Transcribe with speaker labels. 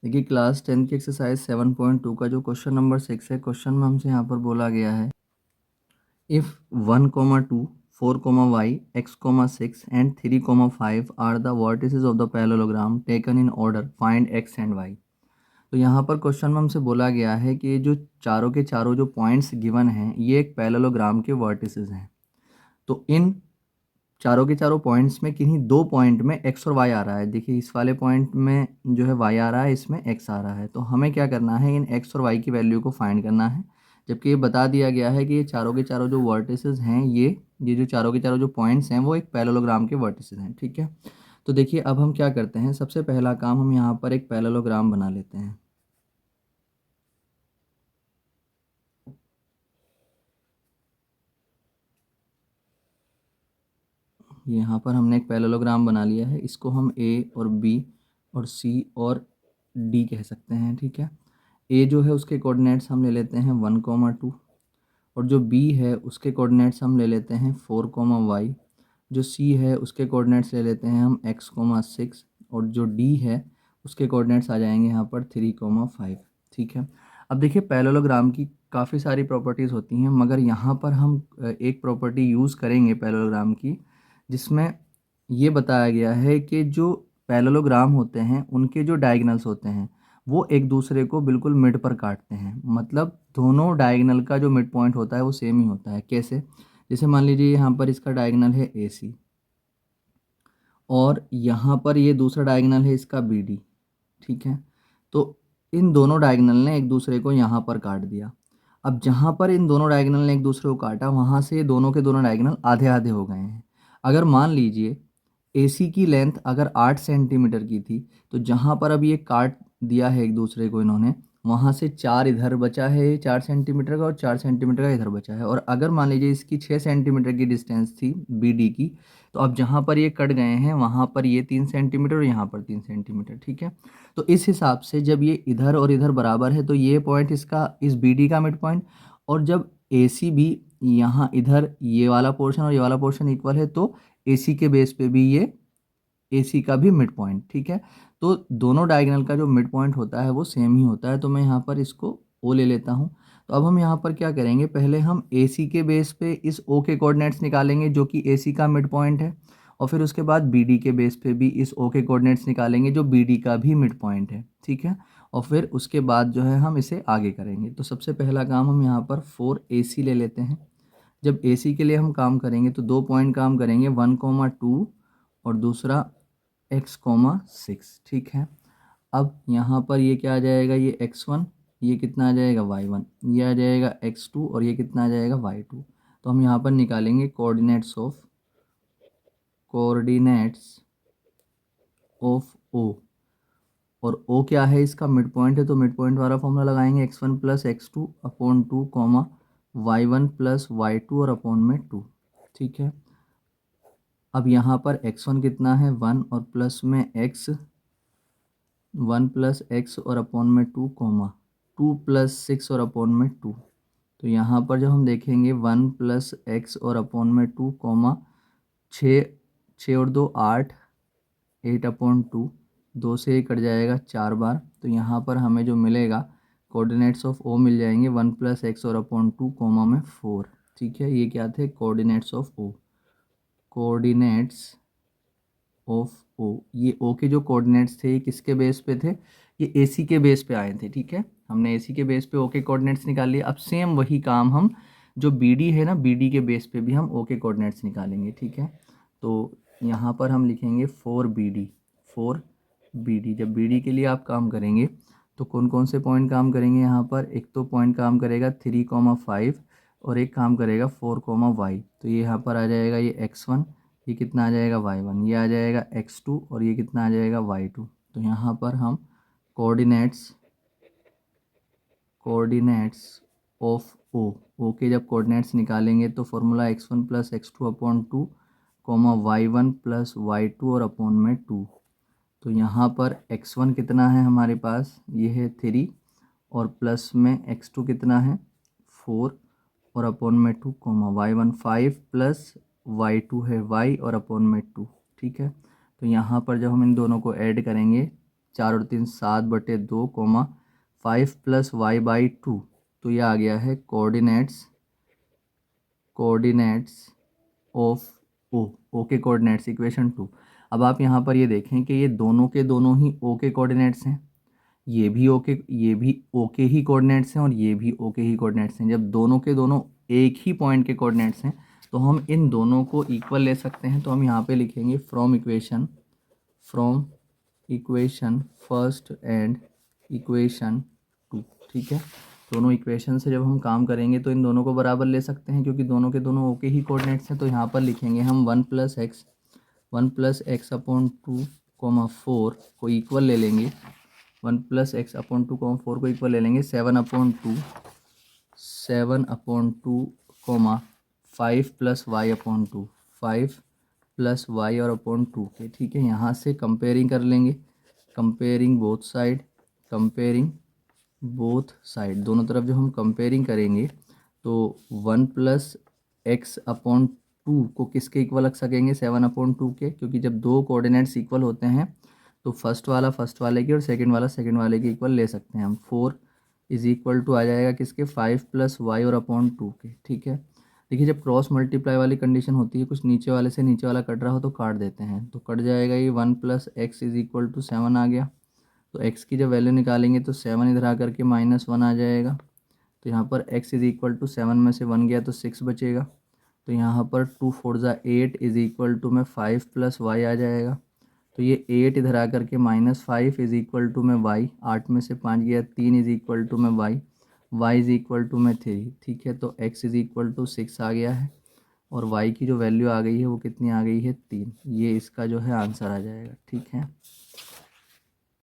Speaker 1: देखिए क्लास 10 की एक्सरसाइज 7.2 का जो क्वेश्चन नंबर 6 है, क्वेश्चन में हमसे यहाँ पर बोला गया है if 1, 2, 4, y, x, 6 and 3, 5 are the vertices of the parallelogram taken in order find x and y। तो यहाँ पर क्वेश्चन में हमसे बोला गया है कि ये जो चारों के चारों जो पॉइंट्स गिवन हैं ये एक पैरेललोग्राम के वर्टिसेस हैं। तो इन चारों के चारों पॉइंट्स में किन्हीं दो पॉइंट में एक्स और वाई आ रहा है। देखिए इस वाले पॉइंट में जो है वाई आ रहा है, इसमें एक्स आ रहा है। तो हमें क्या करना है, इन एक्स और वाई की वैल्यू को फाइंड करना है। जबकि ये बता दिया गया है कि ये चारों के चारों जो वर्टिसेस हैं ये जो चारों के चारों जो पॉइंट्स हैं वो एक पैरेललोग्राम के वर्टिसेस हैं। ठीक है, तो देखिए अब हम क्या करते हैं, सबसे पहला काम हम यहाँ पर एक पैरेललोग्राम बना लेते हैं। यहाँ पर हमने एक पैरेललोग्राम बना लिया है, इसको हम ए और बी और सी और डी कह सकते हैं। ठीक है, ए जो है उसके कोऑर्डिनेट्स हम ले लेते हैं 1, 2 और जो बी है उसके कोऑर्डिनेट्स हम ले लेते हैं 4, जो सी है उसके कोऑर्डिनेट्स ले लेते हैं हम x, 6 और जो डी है उसके कोऑर्डिनेट्स आ जाएंगे यहाँ पर 3, 5। ठीक है, अब देखिए पैरेललोग्राम की काफ़ी सारी प्रॉपर्टीज़ होती हैं, मगर यहाँ पर हम एक प्रॉपर्टी यूज़ करेंगे पैरेललोग्राम की, जिसमें ये बताया गया है कि जो पैरेललोग्राम होते हैं उनके जो डायगोनल्स होते हैं वो एक दूसरे को बिल्कुल मिड पर काटते हैं। मतलब दोनों डायगोनल का जो मिड पॉइंट होता है वो सेम ही होता है। कैसे? जैसे मान लीजिए यहाँ पर इसका डायगोनल है ए सी और यहाँ पर ये दूसरा डायगोनल है इसका बी डी। ठीक है, तो इन दोनों डायगोनल ने एक दूसरे को यहाँ पर काट दिया। अब जहाँ पर इन दोनों डायगोनल ने एक दूसरे को काटा वहाँ से दोनों के दोनों डायगोनल आधे आधे हो गए हैं। अगर मान लीजिए एसी की लेंथ अगर 8 सेंटीमीटर की थी, तो जहाँ पर अब ये काट दिया है एक दूसरे को इन्होंने, वहाँ से 4 इधर बचा है 4 सेंटीमीटर का और 4 सेंटीमीटर का इधर बचा है। और अगर मान लीजिए इसकी 6 सेंटीमीटर की डिस्टेंस थी बी डी की, तो अब जहाँ पर ये कट गए हैं वहाँ पर ये 3 सेंटीमीटर और यहाँ पर 3 सेंटीमीटर। ठीक है, तो इस हिसाब से जब ये इधर और इधर बराबर है तो ये पॉइंट इसका इस बी डी का मिड पॉइंट, और जब ए सी भी यहाँ इधर ये वाला पोर्शन और ये वाला पोर्शन इक्वल है तो ए सी के बेस पे भी ये ए सी का भी मिड पॉइंट। ठीक है, तो दोनों डायगोनल का जो मिड पॉइंट होता है वो सेम ही होता है। तो मैं यहाँ पर इसको ओ ले लेता हूँ। तो अब हम यहाँ पर क्या करेंगे, पहले हम ए सी के बेस पे इस ओ के कोऑर्डिनेट्स निकालेंगे जो कि ए सी का मिड पॉइंट है, और फिर उसके बाद बी डी के बेस पे भी इस ओ के कोऑर्डिनेट्स निकालेंगे जो बी डी का भी मिड पॉइंट है। ठीक है, और फिर उसके बाद जो है हम इसे आगे करेंगे। तो सबसे पहला काम हम यहाँ पर 4AC ले लेते हैं। जब AC के लिए हम काम करेंगे तो दो पॉइंट काम करेंगे 1, 2 और दूसरा x, 6। ठीक है, अब यहाँ पर ये क्या आ जाएगा, ये x1, ये कितना आ जाएगा y1, ये आ जाएगा x2 और ये कितना आ जाएगा y2। तो हम यहाँ पर निकालेंगे कोऑर्डिनेट्स ऑफ ओ, और ओ क्या है, इसका मिड पॉइंट है। तो मिड पॉइंट वाला फॉर्मूला लगाएंगे x1 + x2 upon 2, y1 + y2 और अपॉन में 2। ठीक है, अब यहाँ पर x1 कितना है 1 और प्लस में x 1 + x और अपॉन में 2, 2 + 6 और अपॉन में 2। तो यहाँ पर जब हम देखेंगे 1 + x और अपॉन में 2, 6 6 और 2 8, 8/2, 2 से ये कट जाएगा 4 बार। तो यहाँ पर हमें जो मिलेगा कोऑर्डिनेट्स ऑफ ओ मिल जाएंगे 1 + x और अपॉन 2, में 4। ठीक है, ये क्या थे, coordinates of O. Coordinates of O, ये ओ के जो कोऑर्डिनेट्स थे ये किसके बेस पे थे, ये ए सी के बेस पे आए थे। ठीक है, हमने ए सी के बेस पे ओ के कोऑर्डिनेट्स निकाल लिए। अब सेम वही काम हम जो बी डी है ना, बी डी के बेस पे भी हम ओ के कोऑर्डिनेट्स निकालेंगे। ठीक है, तो यहाँ पर हम लिखेंगे 4BD। 4BD, जब बी डी के लिए आप काम करेंगे तो कौन कौन से पॉइंट काम करेंगे यहाँ पर, एक तो पॉइंट काम करेगा 3, 5 और एक काम करेगा 4, तो ये यहाँ पर आ जाएगा ये x1, ये कितना आ जाएगा y1, ये आ जाएगा x2 और ये कितना आ जाएगा y2। तो यहाँ पर हम कोऑर्डिनेट्स ऑफ ओ के जब कोऑर्डिनेट्स निकालेंगे तो formula x1 + x2 upon 2, y1 + y2 और अपॉन में 2। तो यहाँ पर x1 कितना है हमारे पास, ये है 3 और प्लस में x2 कितना है 4 और अपॉन में 2, y1 5 प्लस y2 है y और अपॉन में 2। ठीक है, तो यहाँ पर जब हम इन दोनों को ऐड करेंगे 4 और 3 7/2 कोमा 5 प्लस वाई बाई 2। तो ये आ गया है कोऑर्डिनेट्स ऑफ ओ के कोऑर्डिनेट्स इक्वेशन 2। अब आप यहाँ पर ये देखें कि ये दोनों के दोनों ही ओ के कोऑर्डिनेट्स हैं, ये भी ओ के ही कोऑर्डिनेट्स हैं और ये भी ओ के ही कोऑर्डिनेट्स हैं। जब दोनों के दोनों एक ही पॉइंट के कोऑर्डिनेट्स हैं तो हम इन दोनों को इक्वल ले सकते हैं। तो हम यहाँ पे लिखेंगे from equation first and equation 2। ठीक है, दोनों इक्वेशन से जब हम काम करेंगे तो इन दोनों को बराबर ले सकते हैं क्योंकि दोनों के दोनों ओके ही कोऑर्डिनेट्स हैं। तो यहाँ पर लिखेंगे हम 1+x/2 कोमा 4 को इक्वल ले लेंगे, 1+x/2 कोमा 4 को इक्वल ले लेंगे 7/2 comma 5 plus y/2, 5 plus y और अपॉन 2 के। ठीक है, यहाँ से कंपेयरिंग कर लेंगे, कंपेयरिंग बोथ साइड, दोनों तरफ जब हम कंपेयरिंग करेंगे तो 1+x/2 को किसके इक्वल रख सकेंगे, 7/2 के, क्योंकि जब दो कोऑर्डिनेट्स इक्वल होते हैं तो फर्स्ट वाला फर्स्ट वाले की और सेकंड वाला सेकंड वाले की इक्वल ले सकते हैं हम। 4 इज इक्वल टू आ जाएगा किसके, 5 प्लस वाई और अपॉन 2 के। ठीक है, देखिए जब क्रॉस मल्टीप्लाई वाली कंडीशन होती है, कुछ नीचे वाले से नीचे वाला कट रहा हो तो काट देते हैं, तो कट जाएगा ये 1+x इज इक्वल टू 7 आ गया। तो x की जब वैल्यू निकालेंगे तो 7 इधर आ करके -1 आ जाएगा। तो यहाँ पर x इज इक्वल टू 7 में से 1 गया तो 6 बचेगा। तो यहाँ पर 2 4 ज़ा 8 इज इक्वल टू में 5 प्लस वाई आ जाएगा। तो ये 8 इधर आ करके -5 इज इक्वल टू में y, 8 में से 5 गया 3 इज इक्वल टू में y इज इक्वल टू में 3। ठीक है, तो x इज इक्वल टू 6 आ गया है और y की जो वैल्यू आ गई है वो कितनी आ गई है, 3। ये इसका जो है आंसर आ जाएगा। ठीक है।